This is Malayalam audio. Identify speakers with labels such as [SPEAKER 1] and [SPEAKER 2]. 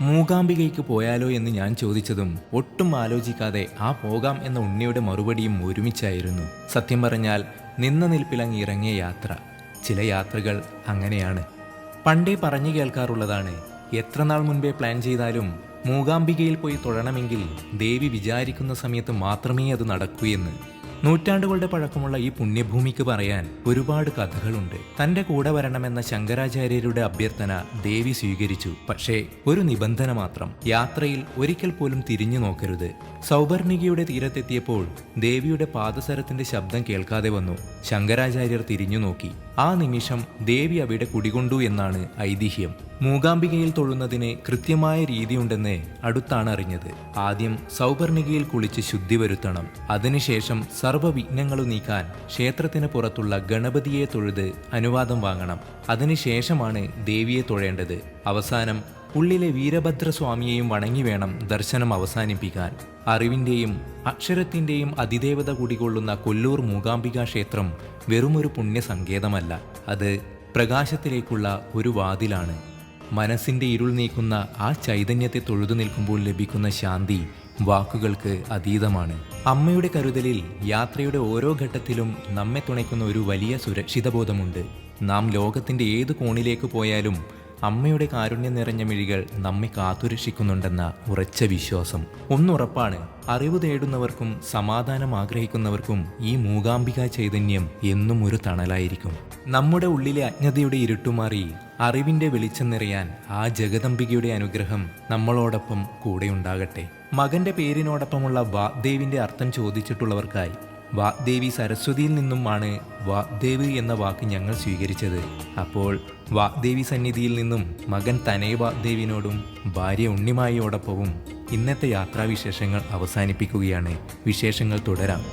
[SPEAKER 1] മൂകാംബികയ്ക്ക് പോയാലോ എന്ന് ഞാൻ ചോദിച്ചതും ഒട്ടും ആലോചിക്കാതെ ആ പോകാം എന്ന ഉണ്ണിയുടെ മറുപടിയും ഒരുമിച്ചായിരുന്നു. സത്യം പറഞ്ഞാൽ നിന്ന നിൽപ്പിലങ്ങ് ഇറങ്ങിയ യാത്ര. ചില യാത്രകൾ അങ്ങനെയാണ്. പണ്ടേ പറഞ്ഞു കേൾക്കാറുള്ളതാണ്, എത്ര നാൾ മുൻപേ പ്ലാൻ ചെയ്താലും മൂകാംബികയിൽ പോയി തൊഴണമെങ്കിൽ ദേവി വിചാരിക്കുന്ന സമയത്ത് മാത്രമേ അത് നടക്കൂ എന്ന്. നൂറ്റാണ്ടുകളുടെ പഴക്കമുള്ള ഈ പുണ്യഭൂമിക്ക് പറയാൻ ഒരുപാട് കഥകളുണ്ട്. തന്റെ കൂടെ വരണമെന്ന ശങ്കരാചാര്യരുടെ അഭ്യർത്ഥന ദേവി സ്വീകരിച്ചു. പക്ഷേ ഒരു നിബന്ധന മാത്രം, യാത്രയിൽ ഒരിക്കൽ പോലും തിരിഞ്ഞു നോക്കരുത്. സൗപർണികയുടെ തീരത്തെത്തിയപ്പോൾ ദേവിയുടെ പാദസരത്തിന്റെ ശബ്ദം കേൾക്കാതെ വന്നു. ശങ്കരാചാര്യർ തിരിഞ്ഞു നോക്കി. ആ നിമിഷം ദേവി അവിടെ കുടികൊണ്ടു എന്നാണ് ഐതിഹ്യം. മൂകാംബികയിൽ തൊഴുന്നതിന് കൃത്യമായ രീതിയുണ്ടെന്ന് അടുത്താണ് അറിഞ്ഞത്. ആദ്യം സൗപർണികയിൽ കുളിച്ച് ശുദ്ധി വരുത്തണം. അതിനുശേഷം സർവ്വവിഘ്നങ്ങളും നീക്കാൻ ക്ഷേത്രത്തിന് പുറത്തുള്ള ഗണപതിയെ തൊഴുത് അനുവാദം വാങ്ങണം. അതിനുശേഷമാണ് ദേവിയെ തൊഴേണ്ടത്. അവസാനം ഉള്ളിലെ വീരഭദ്രസ്വാമിയെയും വണങ്ങി വേണം ദർശനം അവസാനിപ്പിക്കാൻ. അറിവിൻ്റെയും അക്ഷരത്തിൻ്റെയും അതിദേവത കുടികൊള്ളുന്ന കൊല്ലൂർ മൂകാംബിക ക്ഷേത്രം വെറുമൊരു പുണ്യസങ്കേതമല്ല, അത് പ്രകാശത്തിലേക്കുള്ള ഒരു വാതിലാണ്. മനസ്സിൻ്റെ ഇരുൾ നീക്കുന്ന ആ ചൈതന്യത്തെ തൊഴുതു നിൽക്കുമ്പോൾ ലഭിക്കുന്ന ശാന്തി വാക്കുകൾക്ക് അതീതമാണ്. അമ്മയുടെ കരുതലിൽ യാത്രയുടെ ഓരോ ഘട്ടത്തിലും നമ്മെ തുണയ്ക്കുന്ന ഒരു വലിയ സുരക്ഷിതബോധമുണ്ട്. നാം ലോകത്തിൻ്റെ ഏത് കോണിലേക്ക് പോയാലും അമ്മയുടെ കാരുണ്യം നിറഞ്ഞ മിഴികൾ നമ്മെ കാത്തുരക്ഷിക്കുന്നുണ്ടെന്ന ഉറച്ച വിശ്വാസം. ഒന്നുറപ്പാണ്, അറിവ് തേടുന്നവർക്കും സമാധാനം ആഗ്രഹിക്കുന്നവർക്കും ഈ മൂകാംബിക ചൈതന്യം എന്നും ഒരു തണലായിരിക്കും. നമ്മുടെ ഉള്ളിലെ അജ്ഞതയുടെ ഇരുട്ടുമാറി അറിവിൻ്റെ വെളിച്ചം നിറയാൻ ആ ജഗദംബികയുടെ അനുഗ്രഹം നമ്മളോടൊപ്പം കൂടെയുണ്ടാകട്ടെ. മകന്റെ പേരിനോടൊപ്പമുള്ള വാഗ്ദേവിന്റെ അർത്ഥം ചോദിച്ചിട്ടുള്ളവർക്കായി, വാഗ്ദേവി സരസ്വതിയിൽ നിന്നുമാണ് വാഗ്ദേവ് എന്ന വാക്ക് ഞങ്ങൾ സ്വീകരിച്ചത്. അപ്പോൾ വാഗ്ദേവി സന്നിധിയിൽ നിന്നും മകൻ തനയ വാഗ്ദേവിനോടും ഭാര്യ ഉണ്ണിമായിയോടൊപ്പവും ഇന്നത്തെ യാത്രാവിശേഷങ്ങൾ അവസാനിപ്പിക്കുകയാണ്. വിശേഷങ്ങൾ തുടരാം.